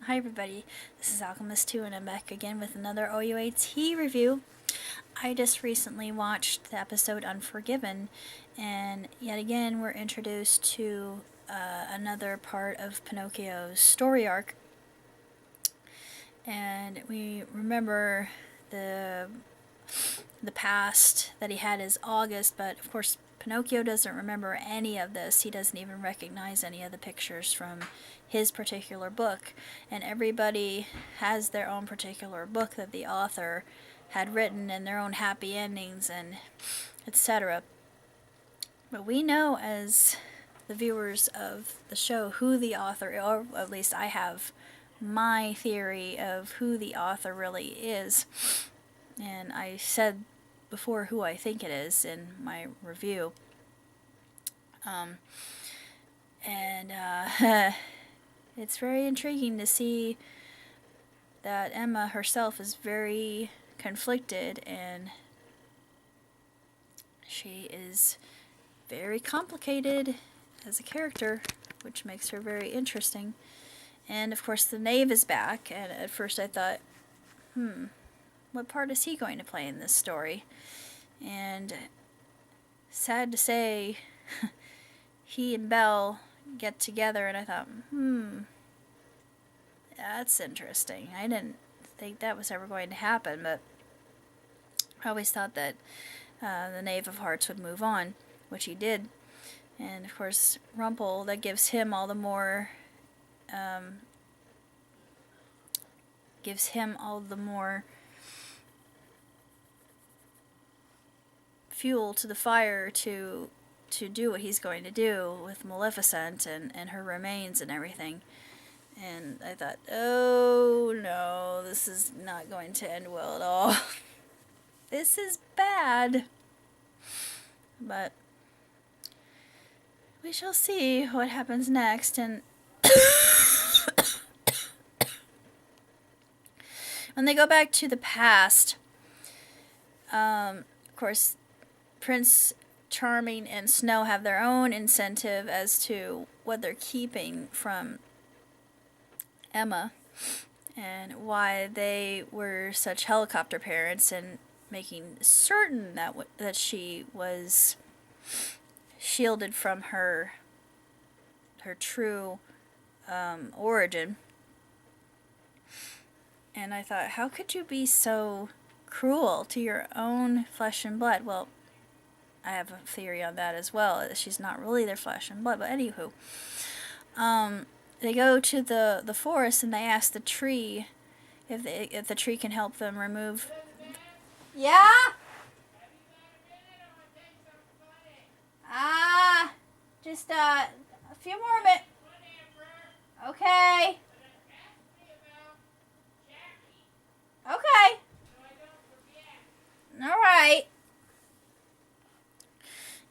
Hi everybody, this is Alchemist2 and I'm back again with another OUAT review. I just recently watched the episode Unforgiven, and yet again we're introduced to another part of Pinocchio's story arc. And we remember the past that he had is August, but of course Pinocchio doesn't remember any of this. He doesn't even recognize any of the pictures from his particular book, and everybody has their own particular book that the author had written and their own happy endings and etc. But we know as the viewers of the show who the author, or at least I have my theory of who the author really is, and I said before who I think it is in my review. It's very intriguing to see that Emma herself is very conflicted, and she is very complicated as a character, which makes her very interesting. And of course the knave is back, and at first I thought, what part is he going to play in this story? And sad to say, he and Belle get together, and I thought, that's interesting. I didn't think that was ever going to happen, but I always thought that the Knave of Hearts would move on, which he did. And of course, Rumpel, that gives him all the more fuel to the fire to do what he's going to do with Maleficent and her remains and everything. And I thought, oh no, this is not going to end well at all. This is bad. But we shall see what happens next. And when they go back to the past, of course, Prince Charming and Snow have their own incentive as to what they're keeping from Emma and why they were such helicopter parents, and making certain that she was shielded from her true origin. And I thought, how could you be so cruel to your own flesh and blood? Well, I have a theory on that as well. She's not really their flesh and blood, but anywho. They go to the forest and they ask the tree if the tree can help them remove. Yeah? Just a few more minutes. Okay. Okay. Alright.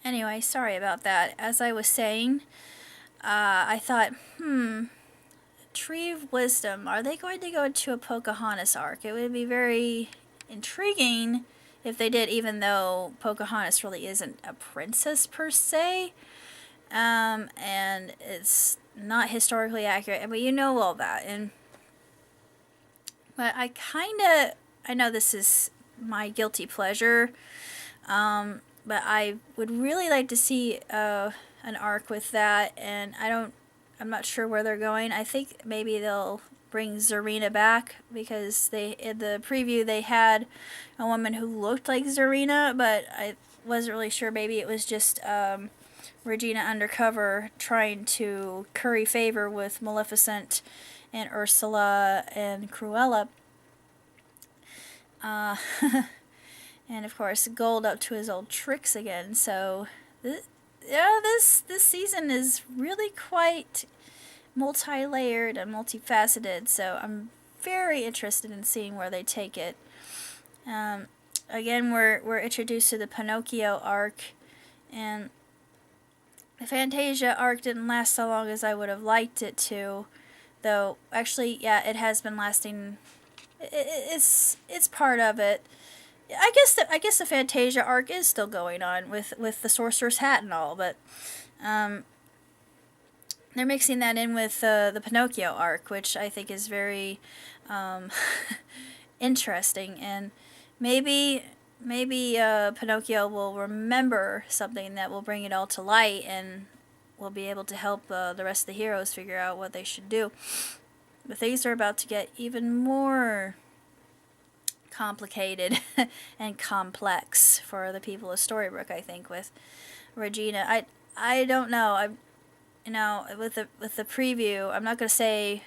Anyway, sorry about that. As I was saying, I thought, Tree of Wisdom, are they going to go to a Pocahontas arc? It would be very intriguing if they did, even though Pocahontas really isn't a princess per se, and it's not historically accurate, but you know all that. But I know this is my guilty pleasure, but I would really like to see an arc with that, and I'm not sure where they're going. I think maybe they'll bring Zarina back, because in the preview they had a woman who looked like Zarina, but I wasn't really sure. Maybe it was just Regina Undercover trying to curry favor with Maleficent and Ursula and Cruella. And of course, Gold up to his old tricks again. So this season is really quite multi-layered and multifaceted, so I'm very interested in seeing where they take it. Again, we're introduced to the Pinocchio arc, and the Fantasia arc didn't last so long as I would have liked it to, though actually, yeah, it has been lasting. It's part of it. I guess the Fantasia arc is still going on with the Sorcerer's Hat and all, but they're mixing that in with the Pinocchio arc, which I think is very interesting, and maybe Pinocchio will remember something that will bring it all to light, and will be able to help the rest of the heroes figure out what they should do. But things are about to get even more complicated and complex for the people of Storybrooke, I think, with Regina. I don't know. With the preview, I'm not going to say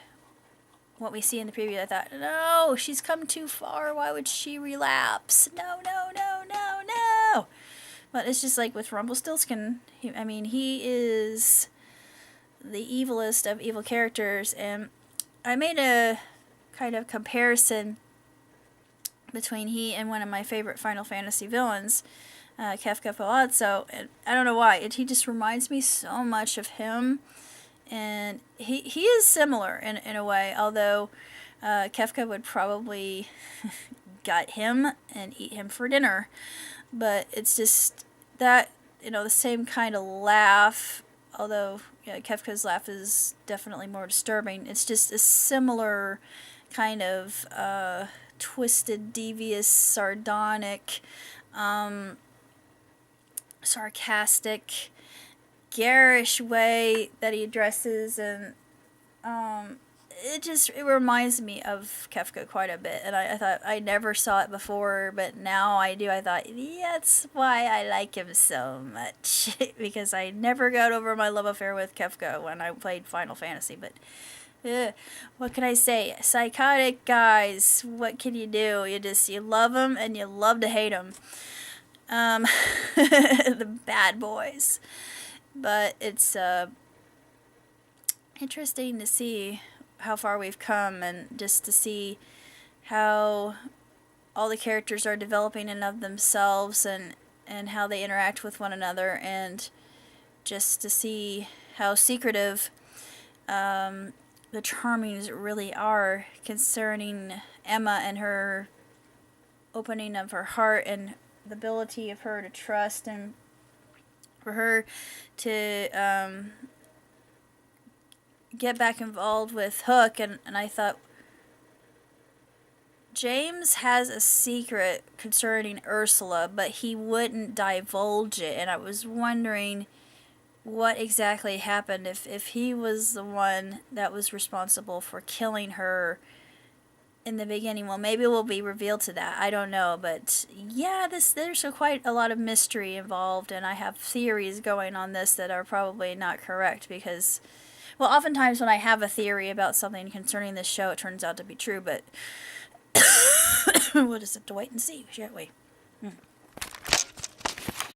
what we see in the preview. I thought, no, she's come too far. Why would she relapse? No. But it's just like with Rumpelstiltskin. He is the evilest of evil characters, and I made a kind of comparison between he and one of my favorite Final Fantasy villains, Kefka Palazzo, and I don't know why. He just reminds me so much of him, and he is similar in a way, although Kefka would probably gut him and eat him for dinner. But it's just that, the same kind of laugh, although Kefka's laugh is definitely more disturbing. It's just a similar kind of twisted, devious, sardonic, sarcastic, garish way that he dresses, and it reminds me of Kefka quite a bit, and I thought I never saw it before, but now I do. I thought, yeah, that's why I like him so much, because I never got over my love affair with Kefka when I played Final Fantasy, but what can I say? Psychotic guys, what can you do? You love them and you love to hate them. The bad boys. But it's interesting to see how far we've come, and just to see how all the characters are developing in of themselves, and how they interact with one another, and just to see how secretive the Charmings really are concerning Emma and her opening of her heart, and the ability of her to trust, and for her to get back involved with Hook. And I thought, James has a secret concerning Ursula, but he wouldn't divulge it, and I was wondering what exactly happened, if he was the one that was responsible for killing her in the beginning. Well, maybe it will be revealed to that. I don't know, but yeah, there's quite a lot of mystery involved, and I have theories going on this that are probably not correct, because, well, oftentimes when I have a theory about something concerning this show, it turns out to be true, but we'll just have to wait and see, shan't we?